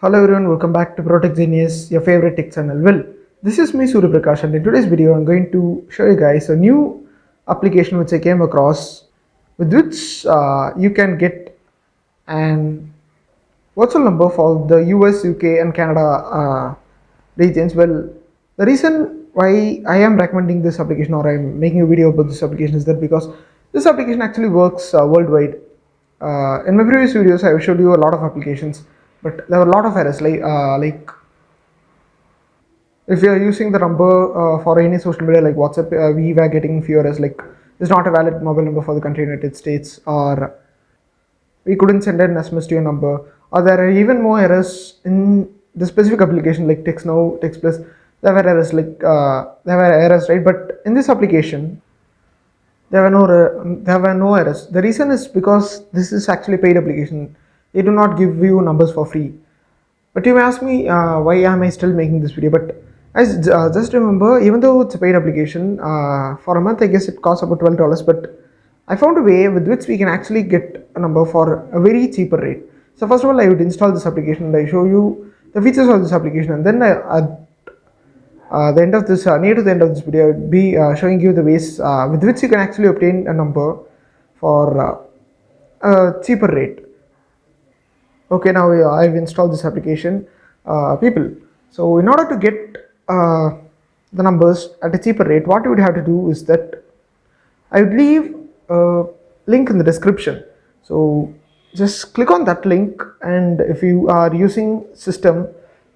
Hello everyone, welcome back to Protech Genius, your favorite tech channel. Well, this is me Surya Prakash, and in today's video I'm going to show you guys a new application which I came across, with which you can get an virtual number for the US, UK and Canada regions. Well, the reason why I am recommending this application or I'm making a video about this application is that because this application actually works worldwide. In my previous videos I have showed you a lot of applications, but there were a lot of errors like if you are using the number for any social media like WhatsApp, we were getting few errors like it's not a valid mobile number for the country United States, or we couldn't send an SMS to your number, or there are even more errors in the specific application like Text Now, Text Plus. There were errors, right? But in this application, there were no errors. The reason is because this is actually paid application. They do not give you numbers for free. But you may ask me, why am I still making this video? But just remember, even though it's a paid application, for a month I guess it costs about $12. But I found a way with which we can actually get a number for a very cheaper rate. So first of all, I would install this application and I show you the features of this application, and then the end of this near to the end of this video, I will be showing you the ways with which you can actually obtain a number for a cheaper rate. Okay, now I've installed this application, people. So in order to get the numbers at a cheaper rate, what you would have to do is that I would leave a link in the description. So just click on that link, and if you are using system,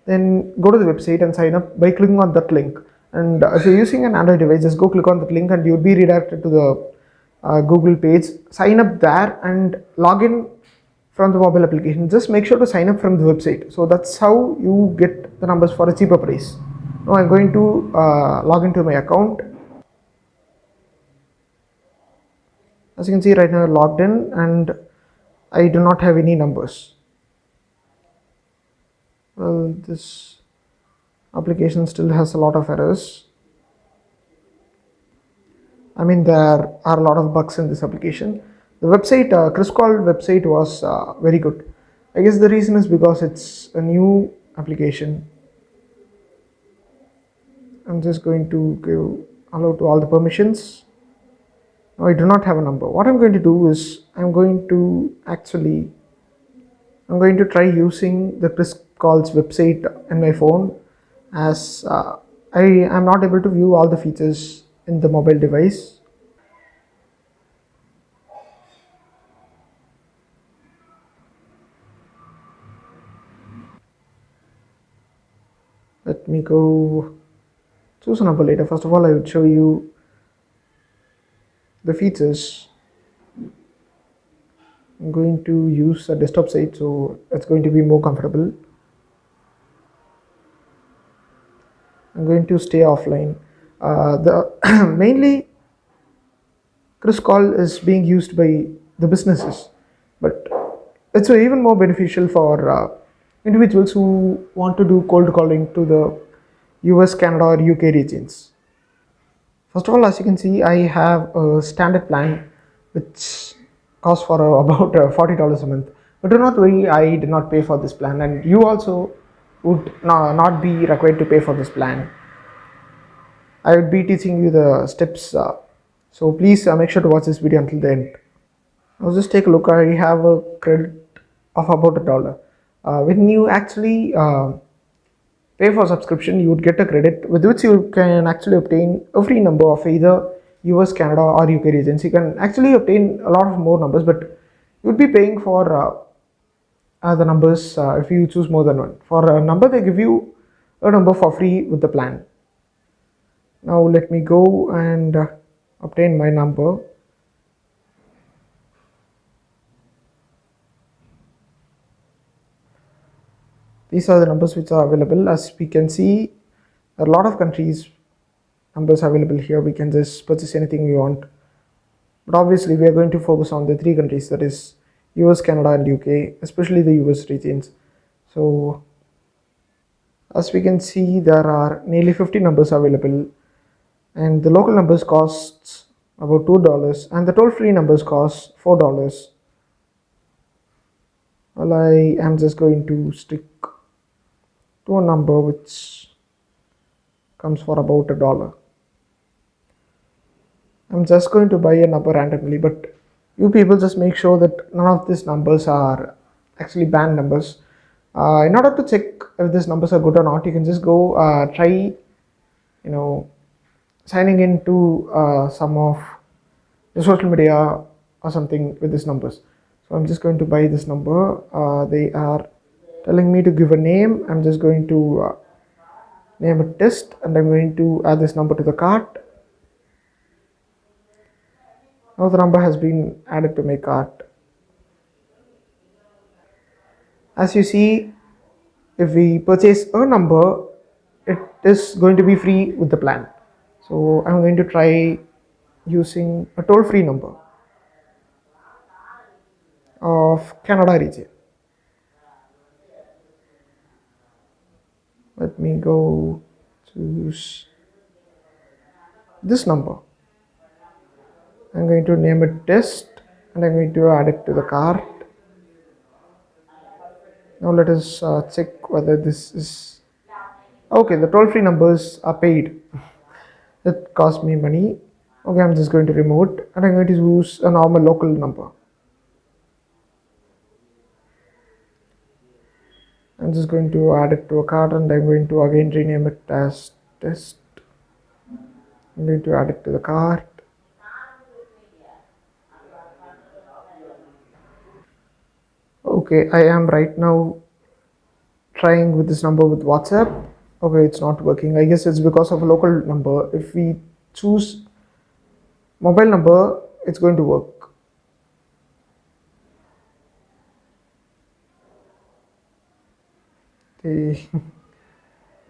then go to the website and sign up by clicking on that link. And if you're using an Android device, just go click on that link and you'll be redirected to the Google page. Sign up there and log in from the mobile application. Just make sure to sign up from the website. So that's how you get the numbers for a cheaper price. Now I'm going to log into my account. As you can see right now, I'm logged in and I do not have any numbers. Well, this application still has a lot of errors. I mean, there are a lot of bugs in this application. The website, Krispcall website was very good. I guess the reason is because it's a new application. I'm just going to give allow to all the permissions. Now I do not have a number. What I'm going to do is I'm going to try using the Krispcall's website in my phone, as I am not able to view all the features in the mobile device. Let me go choose a number later. First of all, I would show you the features. I'm going to use a desktop site, so it's going to be more comfortable. I'm going to stay offline. The mainly Krispcall is being used by the businesses, but it's even more beneficial for individuals who want to do cold calling to the US, Canada or UK regions. First of all, as you can see, I have a standard plan which costs for about $40 a month. But do not worry, I did not pay for this plan, and you also would not be required to pay for this plan. I would be teaching you the steps, so please make sure to watch this video until the end. Now just take a look. I have a credit of about $1. When you actually pay for subscription, you would get a credit with which you can actually obtain a free number of either US, Canada or UK regions. You can actually obtain a lot of more numbers, but you would be paying for the numbers if you choose more than one. For a number, they give you a number for free with the plan. Now let me go and obtain my number. These are the numbers which are available. As we can see, there are a lot of countries numbers available here. We can just purchase anything we want, but obviously we are going to focus on the three countries, that is US, Canada and UK, especially the US regions. So as we can see, there are nearly 50 numbers available, and the local numbers costs about $2 and the toll-free numbers cost $4. Well, I am just going to stick to a number which comes for about $1. I'm just going to buy a number randomly, but you people just make sure that none of these numbers are actually banned numbers. In order to check if these numbers are good or not, you can just go try, signing into some of the social media or something with these numbers. So I'm just going to buy this number. They are telling me to give a name. I'm just going to name a test, and I'm going to add this number to the cart. Now the number has been added to my cart. As you see, if we purchase a number, it is going to be free with the plan. So I'm going to try using a toll-free number of Canada region. Let me go to this number. I'm going to name it test, and I'm going to add it to the cart. Now let us check whether this is okay. The toll-free numbers are paid. It cost me money. Okay, I'm just going to remove it, and I'm going to use a normal local number. I'm just going to add it to a cart, and I'm going to again rename it as test. I'm going to add it to the cart. Okay, I am right now trying with this number with WhatsApp. Okay, it's not working. I guess it's because of a local number. If we choose mobile number, it's going to work. They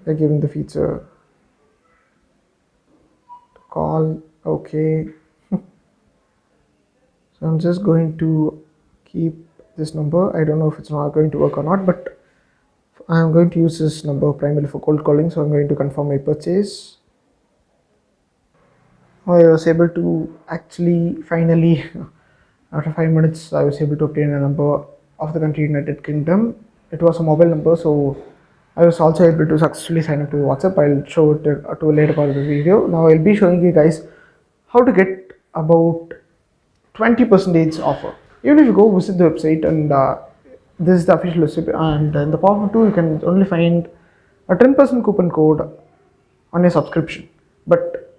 they're giving the feature to call. Okay, so I'm just going to keep this number. I don't know if it's not going to work or not, but I'm going to use this number primarily for cold calling. So I'm going to confirm my purchase. I was able to actually finally, after 5 minutes, I was able to obtain a number of the country United Kingdom. It was a mobile number, so I was also able to successfully sign up to WhatsApp. I'll show it to a later part of the video. Now I'll be showing you guys how to get about 20% offer. Even if you go visit the website, and this is the official website, and in the power 2 you can only find a 10% coupon code on your subscription. But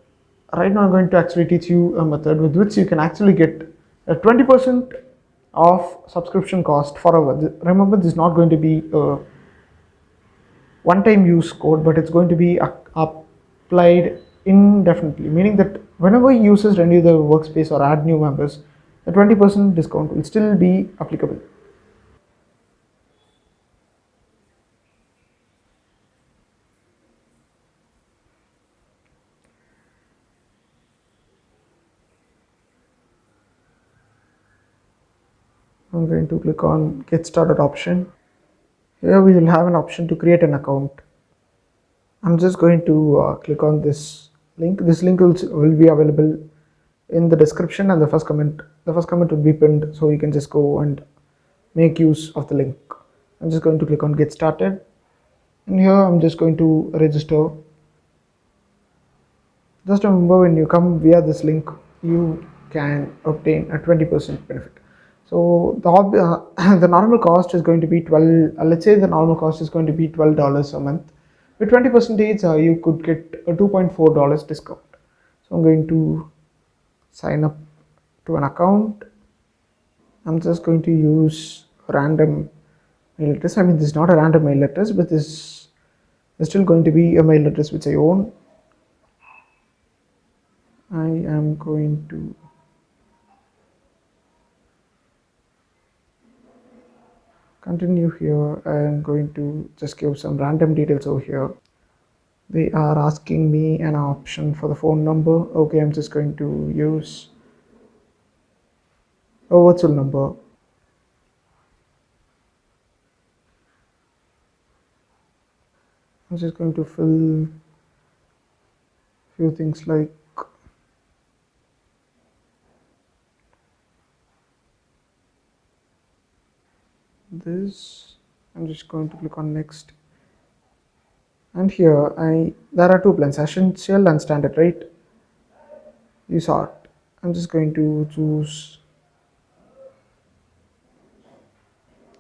right now I'm going to actually teach you a method with which you can actually get a 20% off subscription cost forever. Remember, this is not going to be a one-time use code, but it's going to be applied indefinitely, meaning that whenever users renew the workspace or add new members, the 20% discount will still be applicable. I'm going to click on get started option. Here we will have an option to create an account. I'm just going to click on this link. This link will be available in the description, and the first comment will be pinned, so you can just go and make use of the link. I'm just going to click on get started, and here I'm just going to register. Just remember, when you come via this link, you can obtain a 20% benefit. So the normal cost is going to be 12. Let's say the normal cost is going to be $12 a month. With 20%, you could get a $2.4 discount. So I'm going to sign up to an account. I'm just going to use random mail address. I mean, this is not a random mail address, but this is still going to be a mail address which I own. I am going to continue here. I am going to just give some random details over here. They are asking me an option for the phone number. Okay, I'm just going to use a virtual number. I'm just going to fill few things like this. I'm just going to click on next. And here there are two plans, essential and standard, right? You saw it. I'm just going to choose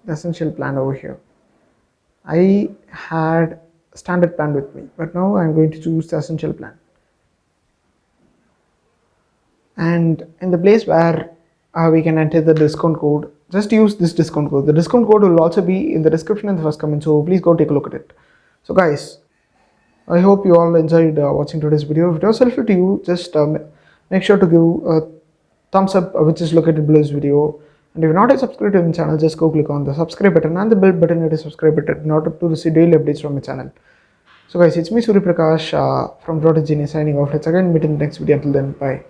the essential plan over here. I had standard plan with me, but now I'm going to choose the essential plan. And in the place where we can enter the discount code, just use this discount code. The discount code will also be in the description in the first comment, so please go take a look at it. So guys, I hope you all enjoyed watching today's video. If it was helpful to you, just make sure to give a thumbs up, which is located below this video. And if you're not a subscriber to my channel, just go click on the subscribe button and the bell button at the subscribe button in order to receive daily updates from my channel. So guys, it's me Surya Prakash from Protech signing off. Let's again meet in the next video. Until then, bye.